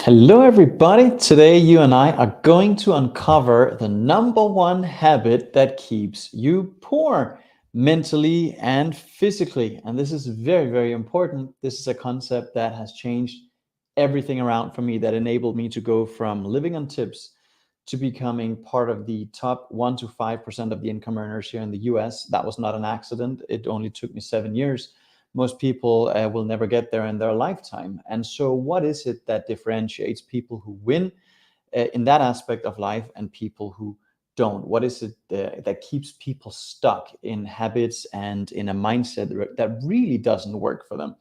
Hello, everybody. Today, you and I are going to uncover the number one habit that keeps you poor mentally and physically. And this is very, very important. This is a concept that has changed everything around for me, that enabled me to go from living on tips to becoming part of the top 1 to 5% of the income earners here in the US. That was not an accident. It only took me 7 years. Most people will never get there in their lifetime. And so, what is it that differentiates people who win in that aspect of life and people who don't? What is it that keeps people stuck in habits and in a mindset that really doesn't work for them?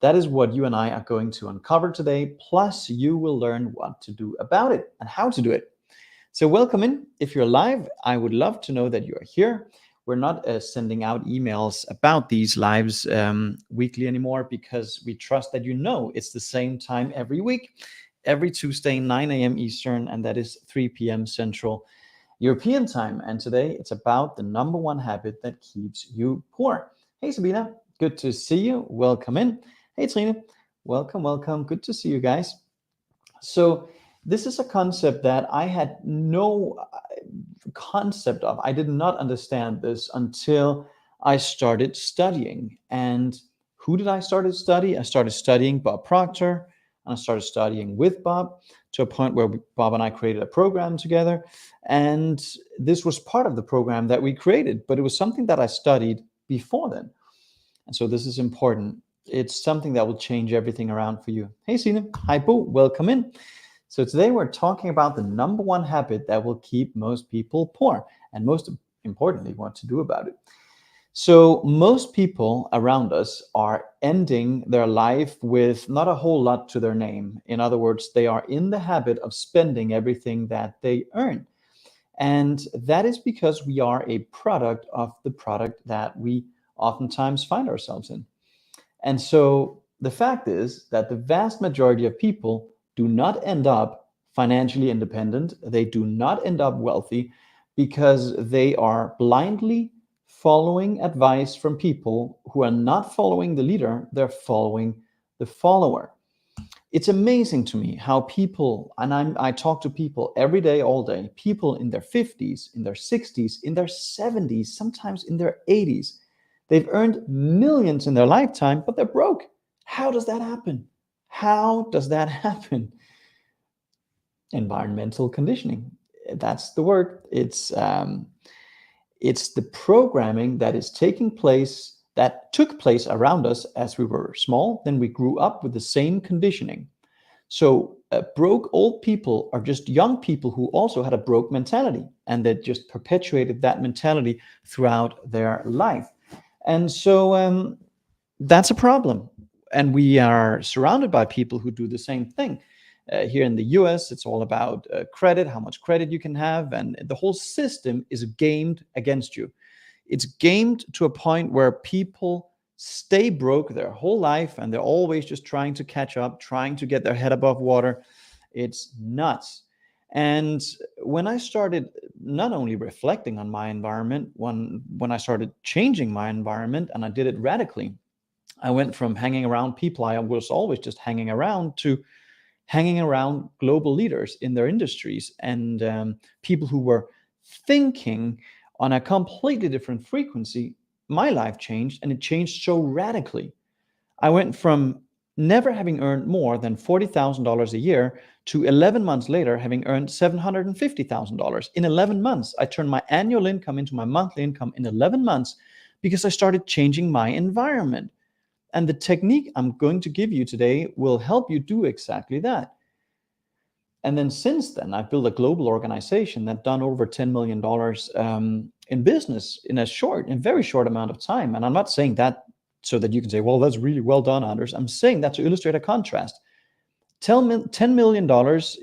That is what you and I are going to uncover today. Plus, you will learn what to do about it and how to do it. So, welcome in. If you're live, I would love to know that you are here. We're not sending out emails about these lives weekly anymore because we trust that it's the same time every week, every Tuesday, 9 a.m. Eastern, and that is 3 p.m. Central European time. And today it's about the number one habit that keeps you poor. Hey, Sabina, good to see you. Welcome in. Hey, Trine, welcome, welcome. Good to see you guys. So, this is a concept that I had no concept of. I did not understand this until I started studying. And who did I start to study? I started studying Bob Proctor, and I started studying with Bob to a point where Bob and I created a program together. And this was part of the program that we created, but it was something that I studied before then. And so this is important. It's something that will change everything around for you. Hey, Sina. Hi, Bo. Welcome in. So today we're talking about the number one habit that will keep most people poor, and most importantly, what to do about it. So most people around us are ending their life with not a whole lot to their name. In other words, they are in the habit of spending everything that they earn. And that is because we are a product of the product that we oftentimes find ourselves in. And so the fact is that the vast majority of people do not end up financially independent. They do not end up wealthy because they are blindly following advice from people who are not following the leader, they're following the follower. It's amazing to me how people, and I talk to people every day, all day, people in their 50s, in their 60s, in their 70s, sometimes in their 80s. They've earned millions in their lifetime, but they're broke. How does that happen? How does that happen? Environmental conditioning. That's the word. It's the programming that is taking place, that took place around us as we were small. Then we grew up with the same conditioning. So broke old people are just young people who also had a broke mentality, and that just perpetuated that mentality throughout their life. And so that's a problem. And we are surrounded by people who do the same thing. Here in the US, it's all about credit, how much credit you can have, and the whole system is gamed against you. It's gamed to a point where people stay broke their whole life and they're always just trying to catch up, trying to get their head above water. It's nuts. And when I started not only reflecting on my environment, when I started changing my environment, and I did it radically, I went from hanging around people I was always just hanging around to hanging around global leaders in their industries, and people who were thinking on a completely different frequency. My life changed, and it changed so radically. I went from never having earned more than $40,000 a year to 11 months later having earned $750,000. In 11 months, I turned my annual income into my monthly income in 11 months because I started changing my environment. And the technique I'm going to give you today will help you do exactly that. And then since then, I've built a global organization that done over $10 million in business in a very short amount of time. And I'm not saying that so that you can say, well, that's really well done, Anders. I'm saying that to illustrate a contrast. $10 million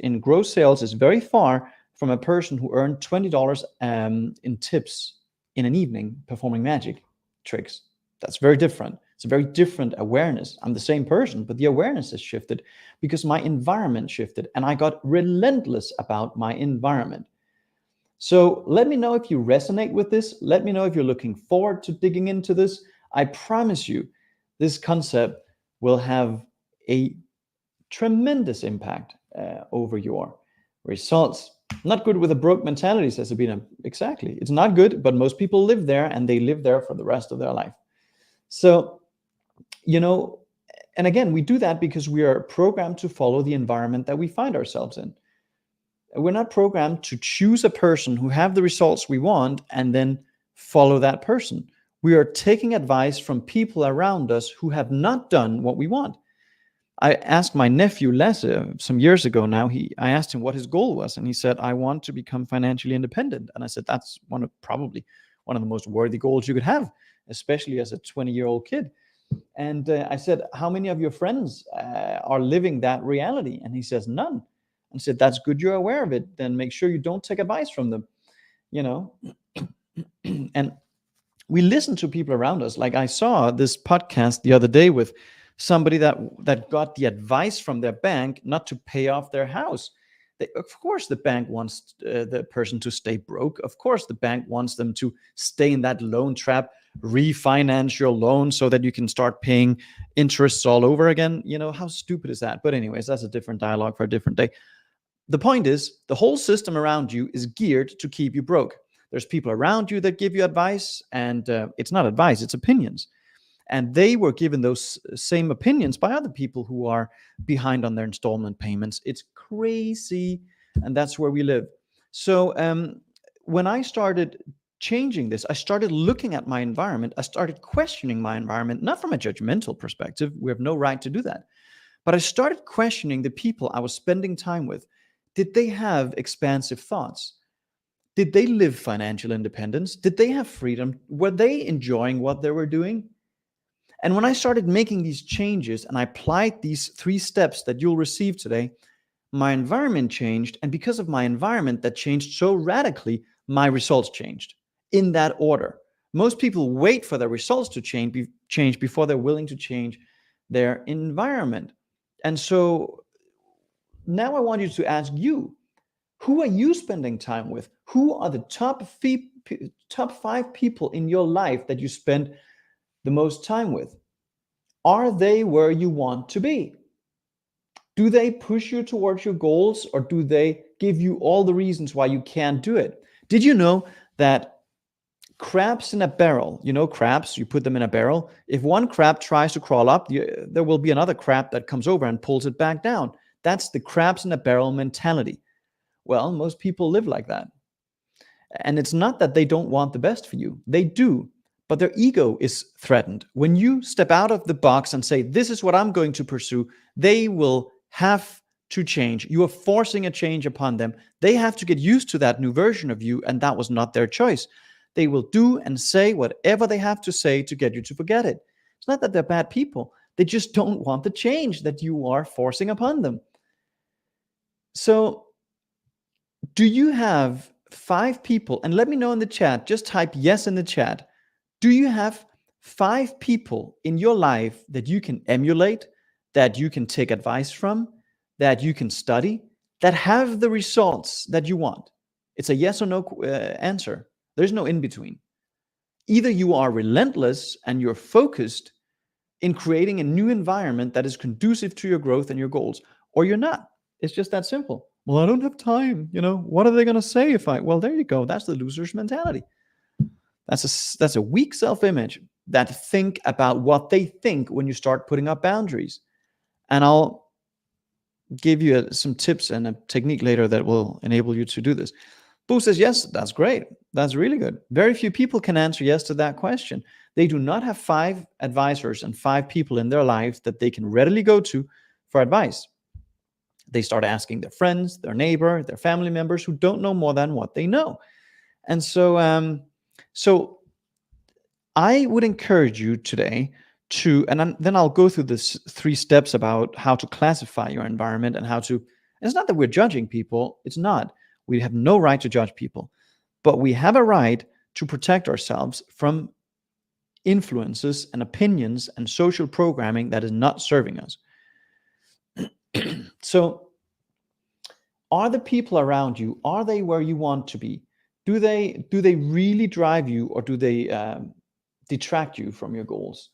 in gross sales is very far from a person who earned $20 in tips in an evening performing magic tricks. That's very different. It's a very different awareness. I'm the same person, but the awareness has shifted because my environment shifted, and I got relentless about my environment. So let me know if you resonate with this. Let me know if you're looking forward to digging into this. I promise you, this concept will have a tremendous impact over your results. Not good with a broke mentality, says Sabina. Exactly. It's not good, but most people live there and they live there for the rest of their life. So, you know, and again, we do that because we are programmed to follow the environment that we find ourselves in. We're not programmed to choose a person who have the results we want and then follow that person. We are taking advice from people around us who have not done what we want. I asked my nephew Lasse some years ago now. I asked him what his goal was, and he said, "I want to become financially independent." And I said, "That's probably one of the most worthy goals you could have, especially as a 20-year-old kid." And I said, "How many of your friends are living that reality?" And he says, "None." And I said, "That's good. You're aware of it. Then make sure you don't take advice from them." You know, and we listen to people around us. Like I saw this podcast the other day with somebody that got the advice from their bank not to pay off their house. Of course, the bank wants the person to stay broke. Of course, the bank wants them to stay in that loan trap, refinance your loan so that you can start paying interests all over again. You know, how stupid is that? But anyways, that's a different dialogue for a different day. The point is, the whole system around you is geared to keep you broke. There's people around you that give you advice, and it's not advice, it's opinions. And they were given those same opinions by other people who are behind on their installment payments. It's crazy, and that's where we live. So when I started changing this, I started looking at my environment. I started questioning my environment, not from a judgmental perspective. We have no right to do that. But I started questioning the people I was spending time with. Did they have expansive thoughts? Did they live financial independence? Did they have freedom? Were they enjoying what they were doing? And when I started making these changes and I applied these 3 steps that you'll receive today, my environment changed. And because of my environment that changed so radically, my results changed in that order. Most people wait for their results to change before they're willing to change their environment. And so now I want you to ask you, who are you spending time with? Who are the top 5 people in your life that you spend the most time with? Are they where you want to be? Do they push you towards your goals, or do they give you all the reasons why you can't do it? Did you know that crabs in a barrel, you know, crabs, you put them in a barrel. If one crab tries to crawl up, there will be another crab that comes over and pulls it back down. That's the crabs in a barrel mentality. Well, most people live like that. And it's not that they don't want the best for you. They do, but their ego is threatened. When you step out of the box and say, "This is what I'm going to pursue," they will have to change. You are forcing a change upon them. They have to get used to that new version of you, and that was not their choice. They will do and say whatever they have to say to get you to forget it. It's not that they're bad people. They just don't want the change that you are forcing upon them. So, do you have 5 people? And let me know in the chat, just type yes in the chat. Do you have 5 people in your life that you can emulate, that you can take advice from, that you can study, that have the results that you want? It's a yes or no answer. There's no in between. Either you are relentless and you're focused in creating a new environment that is conducive to your growth and your goals, or you're not. It's just that simple. Well, I don't have time. You know, what are they going to say if I? Well, there you go. That's the loser's mentality. That's a weak self-image that think about what they think when you start putting up boundaries. And I'll give you some tips and a technique later that will enable you to do this. Boo says, yes, that's great. That's really good. Very few people can answer yes to that question. They do not have 5 advisors and 5 people in their lives that they can readily go to for advice. They start asking their friends, their neighbor, their family members who don't know more than what they know. And so, I would encourage you today to, and then I'll go through this 3 steps about how to classify your environment and how to, and it's not that we're judging people. It's not. We have no right to judge people, but we have a right to protect ourselves from influences and opinions and social programming that is not serving us. So, are the people around you, are they where you want to be? Do they really drive you, or do they detract you from your goals?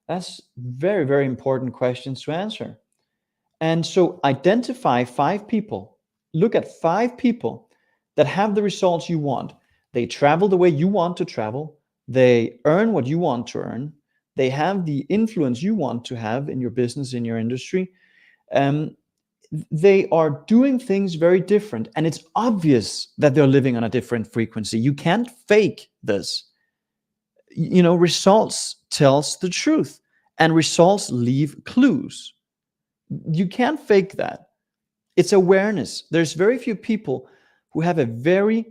That's very, very important questions to answer. And so identify 5 people, look at 5 people that have the results you want. They travel the way you want to travel, they earn what you want to earn, they have the influence you want to have in your business, in your industry. Um, they are doing things very different, and it's obvious that they're living on a different frequency. You can't fake this. Results tells the truth, and results leave clues. You can't fake that. It's awareness. Who have a very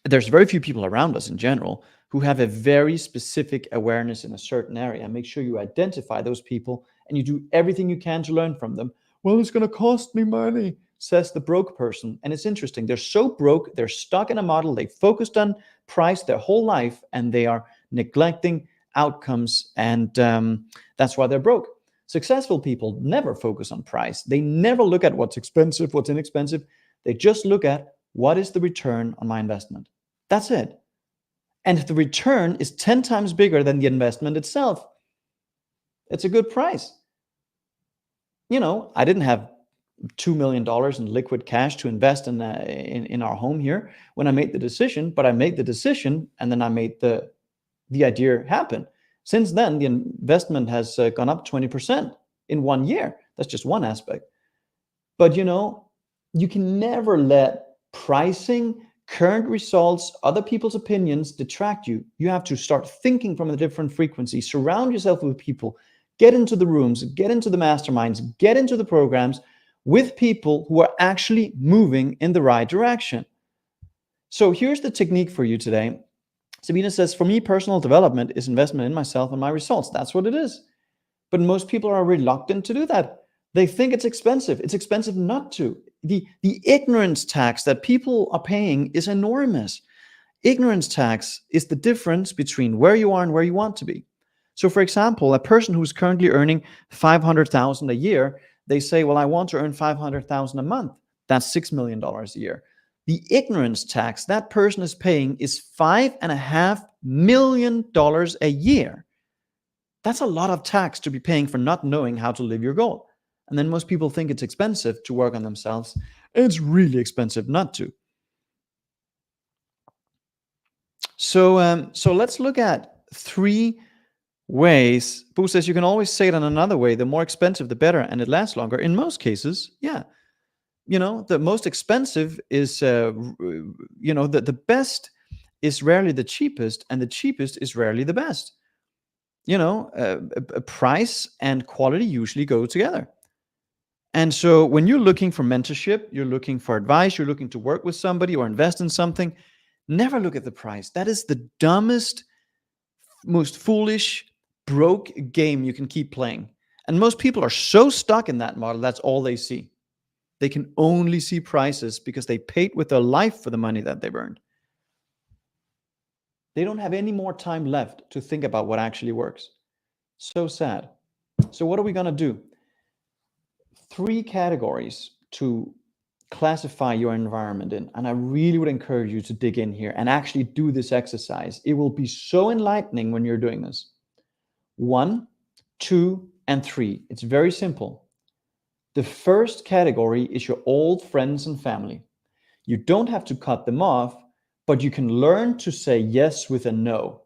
there's very few people around us in general who have a very specific awareness in a certain area. Make sure you identify those people and you do everything you can to learn from them. Well, it's going to cost me money, says the broke person. And it's interesting. They're so broke, they're stuck in a model. They focused on price their whole life and they are neglecting outcomes. And that's why they're broke. Successful people never focus on price. They never look at what's expensive, what's inexpensive. They just look at what is the return on my investment. That's it. And if the return is 10 times bigger than the investment itself, it's a good price. I didn't have $2 million in liquid cash to invest in our home here when I made the decision, but I made the decision and then I made the idea happen. Since then, the investment has gone up 20% in 1 year. That's just one aspect. But you can never let pricing, current results, other people's opinions detract you. You have to start thinking from a different frequency. Surround yourself with people. Get into the rooms, get into the masterminds, get into the programs with people who are actually moving in the right direction. So here's the technique for you today. Sabina says, for me, personal development is investment in myself and my results. That's what it is. But most people are reluctant to do that. They think it's expensive. It's expensive not to. The ignorance tax that people are paying is enormous. Ignorance tax is the difference between where you are and where you want to be. So, for example, a person who's currently earning $500,000 a year, they say, well, I want to earn $500,000 a month. That's $6 million a year. The ignorance tax that person is paying is $5.5 million a year. That's a lot of tax to be paying for not knowing how to live your goal. And then most people think it's expensive to work on themselves. It's really expensive not to. So let's look at 3 ways. Boo says you can always say it in another way. The more expensive, the better, and it lasts longer. In most cases, yeah. The most expensive is, the best is rarely the cheapest, and the cheapest is rarely the best. Price and quality usually go together. And so when you're looking for mentorship, you're looking for advice, you're looking to work with somebody or invest in something, never look at the price. That is the dumbest, most foolish, broke game you can keep playing. And most people are so stuck in that model, that's all they see. They can only see prices because they paid with their life for the money that they've earned. They don't have any more time left to think about what actually works. So sad. So what are we going to do? 3 categories to classify your environment in. And I really would encourage you to dig in here and actually do this exercise. It will be so enlightening when you're doing this. 1, 2, and 3. It's very simple. The first category is your old friends and family. You don't have to cut them off, but you can learn to say yes with a no.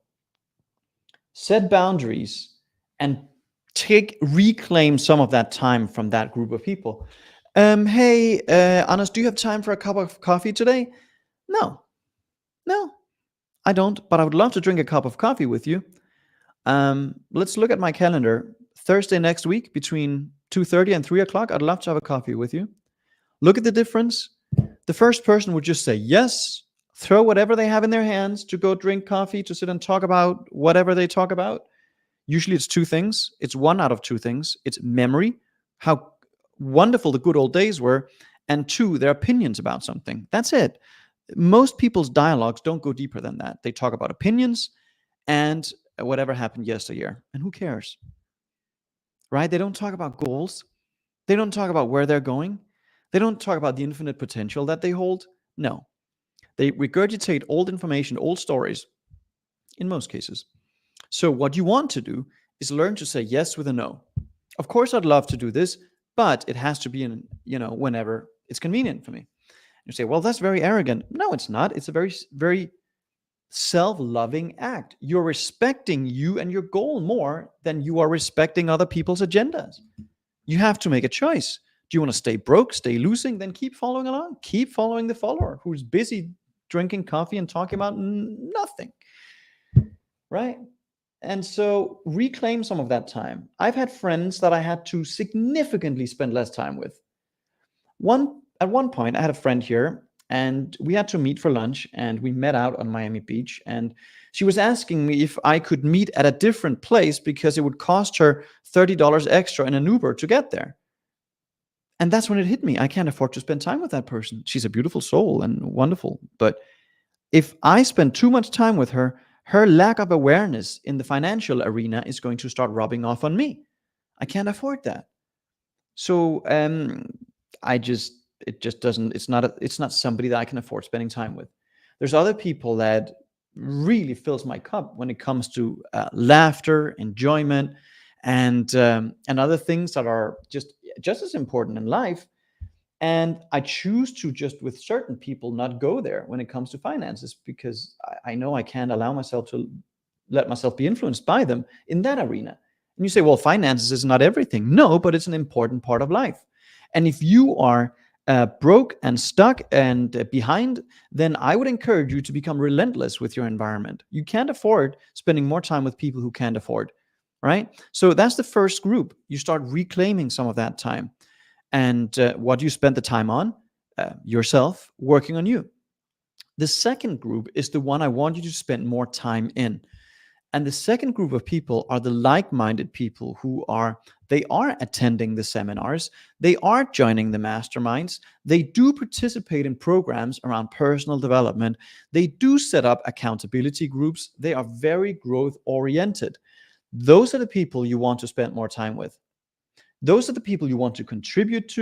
Set boundaries and reclaim some of that time from that group of people. Hey, Anders, do you have time for a cup of coffee today? No, I don't, but I would love to drink a cup of coffee with you. Let's look at my calendar. Thursday next week between 2:30 and 3 o'clock, I'd love to have a coffee with you. Look at the difference. The first person would just say yes, throw whatever they have in their hands to go drink coffee, to sit and talk about whatever they talk about. Usually it's 2 things. It's 1 out of 2 things. It's memory, how wonderful the good old days were, and 2, their opinions about something. That's it. Most people's dialogues don't go deeper than that. They talk about opinions and whatever happened yesteryear. And who cares? Right? They don't talk about goals. They don't talk about where they're going. They don't talk about the infinite potential that they hold. No. They regurgitate old information, old stories, in most cases. So what you want to do is learn to say yes with a no. Of course, I'd love to do this, but it has to be whenever it's convenient for me. You say, well, that's very arrogant. No, it's not. It's a very, very self-loving act. You're respecting you and your goal more than you are respecting other people's agendas. You have to make a choice. Do you want to stay broke, stay losing? Then keep following along. Keep following the follower who's busy drinking coffee and talking about nothing, right? And so reclaim some of that time. I've had friends that I had to significantly spend less time with. At one point, I had a friend here, and we had to meet for lunch, and we met out on Miami Beach, and she was asking me if I could meet at a different place because it would cost her $30 extra in an Uber to get there. And that's when it hit me. I can't afford to spend time with that person. She's a beautiful soul and wonderful, but if I spend too much time with her, her lack of awareness in the financial arena is going to start rubbing off on me. I can't afford that. So I just it just doesn't. It's not somebody that I can afford spending time with. There's other people that really fills my cup when it comes to laughter, enjoyment, and other things that are just as important in life. And I choose to just with certain people not go there when it comes to finances because I know I can't allow myself to let myself be influenced by them in that arena. And you say, well, finances is not everything. No, but it's an important part of life. And if you are broke and stuck and behind, then I would encourage you to become relentless with your environment. You can't afford spending more time with people who can't afford, right? So that's the first group. You start reclaiming some of that time. And what you spend the time on? Yourself, working on you. The second group is the one I want you to spend more time in. And the second group of people are the like-minded people they are attending the seminars, they are joining the masterminds, they do participate in programs around personal development, they do set up accountability groups, they are very growth oriented. Those are the people you want to spend more time with. Those are the people you want to contribute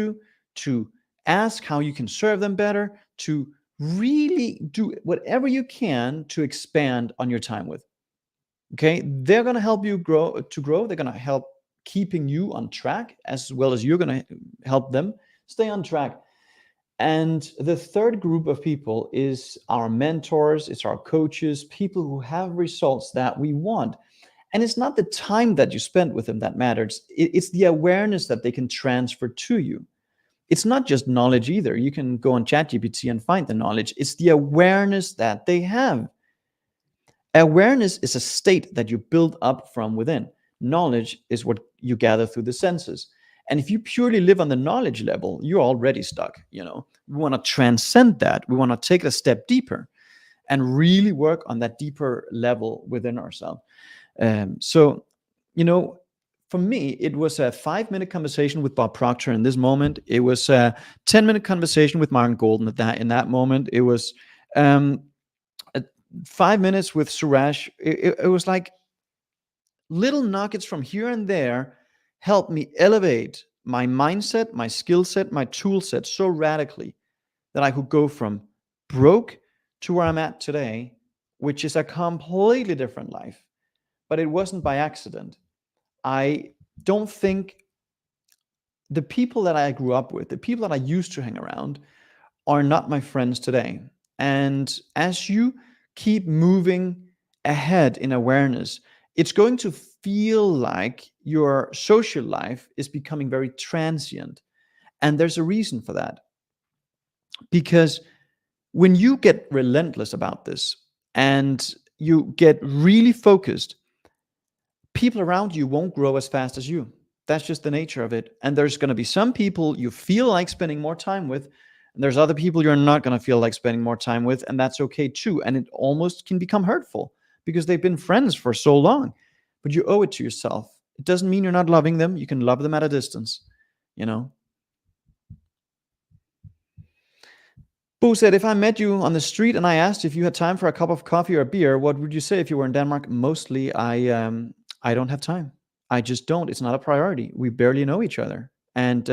to ask how you can serve them better, to really do whatever you can to expand on your time with. Okay, they're going to help you grow. They're going to help keeping you on track as well as you're going to help them stay on track. And the third group of people is our mentors, it's our coaches, people who have results that we want. And it's not the time that you spend with them that matters. It's the awareness that they can transfer to you. It's not just knowledge either. You can go on ChatGPT and find the knowledge. It's the awareness that they have. Awareness is a state that you build up from within. Knowledge is what you gather through the senses. And if you purely live on the knowledge level, you're already stuck. We want to transcend that. We want to take it a step deeper and really work on that deeper level within ourselves. So, for me, it was a 5-minute conversation with Bob Proctor in this moment. It was a 10-minute conversation with Myron Golden in that moment. It was 5 minutes with Suresh. It was like little nuggets from here and there helped me elevate my mindset, my skill set, my tool set so radically that I could go from broke to where I'm at today, which is a completely different life. But it wasn't by accident. I don't think the people that I grew up with, the people that I used to hang around, are not my friends today. And as you keep moving ahead in awareness, it's going to feel like your social life is becoming very transient. And there's a reason for that. Because when you get relentless about this and you get really focused, people around you won't grow as fast as you. That's just the nature of it. And there's going to be some people you feel like spending more time with, and there's other people you're not going to feel like spending more time with, and that's okay too. And it almost can become hurtful because they've been friends for so long, but you owe it to yourself. It doesn't mean you're not loving them. You can love them at a distance, Boo said, if I met you on the street and I asked if you had time for a cup of coffee or a beer, what would you say if you were in Denmark? Mostly, I don't have time. I just don't. It's not a priority. We barely know each other. And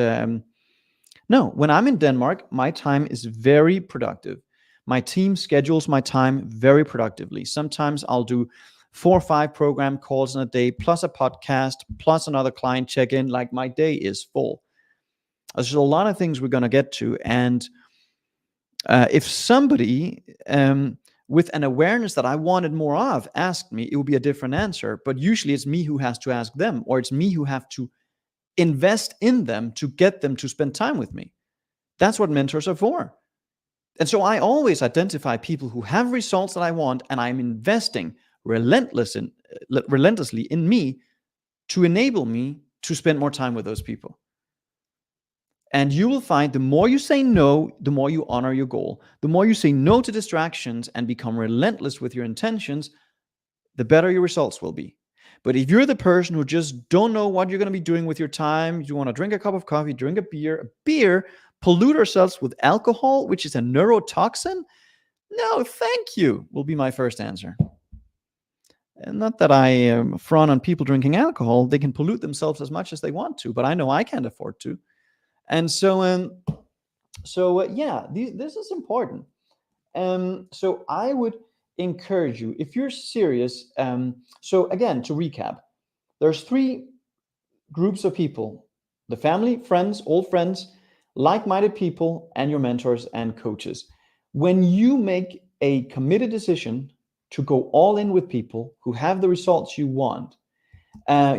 no, when I'm in Denmark, my time is very productive. My team schedules my time very productively. Sometimes I'll do 4 or 5 program calls in a day, plus a podcast, plus another client check-in. Like my day is full. There's a lot of things we're going to get to. And if somebody with an awareness that I wanted more of asked me, it would be a different answer. But usually it's me who has to ask them, or it's me who have to invest in them to get them to spend time with me. That's what mentors are for. And so I always identify people who have results that I want, and I'm investing relentlessly in me to enable me to spend more time with those people. And you will find the more you say no, the more you honor your goal. The more you say no to distractions and become relentless with your intentions, the better your results will be. But if you're the person who just don't know what you're going to be doing with your time, you want to drink a cup of coffee, drink a beer, pollute ourselves with alcohol, which is a neurotoxin, no, thank you, will be my first answer. And not that I frown on people drinking alcohol. They can pollute themselves as much as they want to, but I know I can't afford to. And so, this is important. So I would encourage you, if you're serious. So again, to recap, there's three groups of people: the family, friends, old friends, like-minded people, and your mentors and coaches. When you make a committed decision to go all in with people who have the results you want,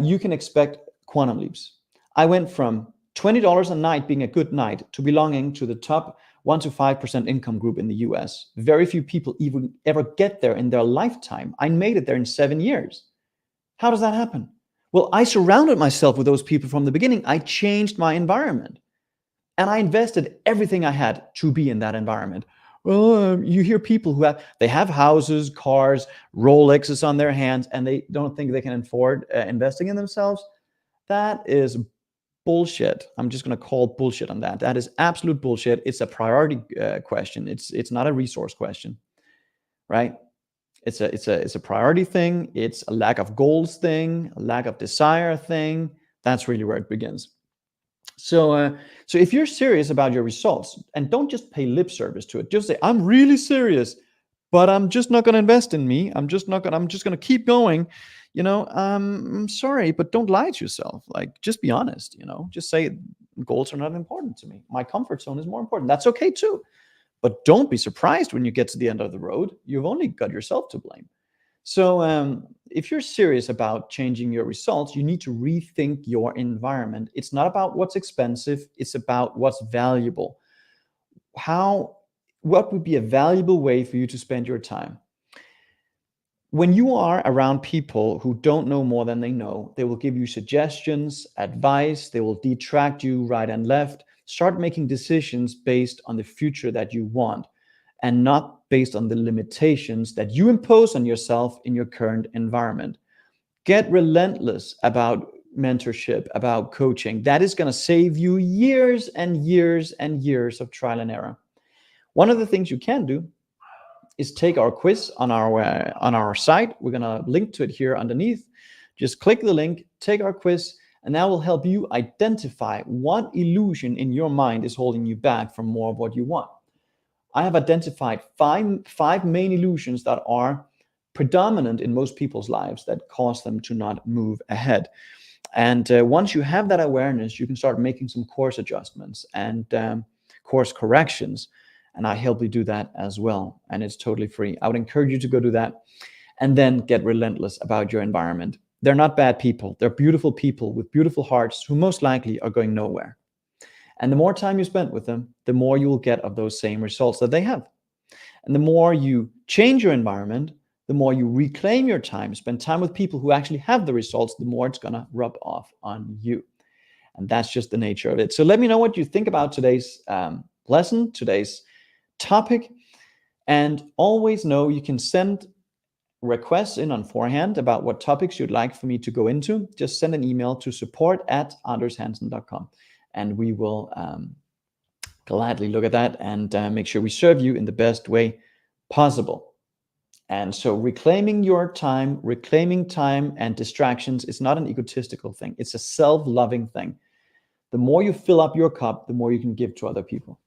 you can expect quantum leaps. I went from $20 a night being a good night to belonging to the top 1 to 5% income group in the US. Very few people even ever get there in their lifetime. I made it there in 7 years. How does that happen? Well, I surrounded myself with those people from the beginning. I changed my environment and I invested everything I had to be in that environment. Well, you hear people who have houses, cars, Rolexes on their hands, and they don't think they can afford investing in themselves. That is bullshit. I'm just going to call bullshit on that. That is absolute bullshit. It's a priority question. It's not a resource question, right? It's a priority thing. It's a lack of goals thing, a lack of desire thing. That's really where it begins. So if you're serious about your results, and don't just pay lip service to it, just say, I'm really serious, but I'm just not going to invest in me. I'm just going to keep going. I'm sorry, but don't lie to yourself. Like, just be honest, just say goals are not important to me. My comfort zone is more important. That's okay too. But don't be surprised when you get to the end of the road. You've only got yourself to blame. So if you're serious about changing your results, you need to rethink your environment. It's not about what's expensive. It's about what's valuable. What would be a valuable way for you to spend your time? When you are around people who don't know more than they know, they will give you suggestions, advice, they will detract you right and left. Start making decisions based on the future that you want, and not based on the limitations that you impose on yourself in your current environment. Get relentless about mentorship, about coaching. That is going to save you years and years and years of trial and error. One of the things you can do is take our quiz on our site. We're going to link to it here underneath. Just click the link, take our quiz, and that will help you identify what illusion in your mind is holding you back from more of what you want. I have identified five main illusions that are predominant in most people's lives that cause them to not move ahead. And once you have that awareness, you can start making some course adjustments and course corrections. And I help you do that as well. And it's totally free. I would encourage you to go do that and then get relentless about your environment. They're not bad people. They're beautiful people with beautiful hearts who most likely are going nowhere. And the more time you spend with them, the more you will get of those same results that they have. And the more you change your environment, the more you reclaim your time, spend time with people who actually have the results, the more it's going to rub off on you. And that's just the nature of it. So let me know what you think about today's lesson, today's topic. And always know you can send requests in on forehand about what topics you'd like for me to go into. Just send an email to support@andershansen.com. And we will gladly look at that and make sure we serve you in the best way possible. And so reclaiming your time, reclaiming time and distractions is not an egotistical thing. It's a self-loving thing. The more you fill up your cup, the more you can give to other people.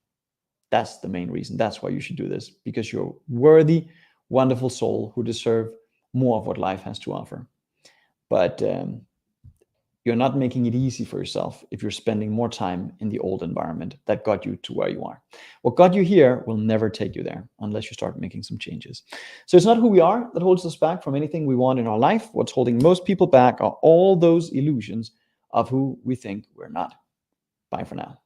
That's the main reason. That's why you should do this, because you're a worthy, wonderful soul who deserve more of what life has to offer. But You're not making it easy for yourself if you're spending more time in the old environment that got you to where you are. What got you here will never take you there unless you start making some changes. So it's not who we are that holds us back from anything we want in our life. What's holding most people back are all those illusions of who we think we're not. Bye for now.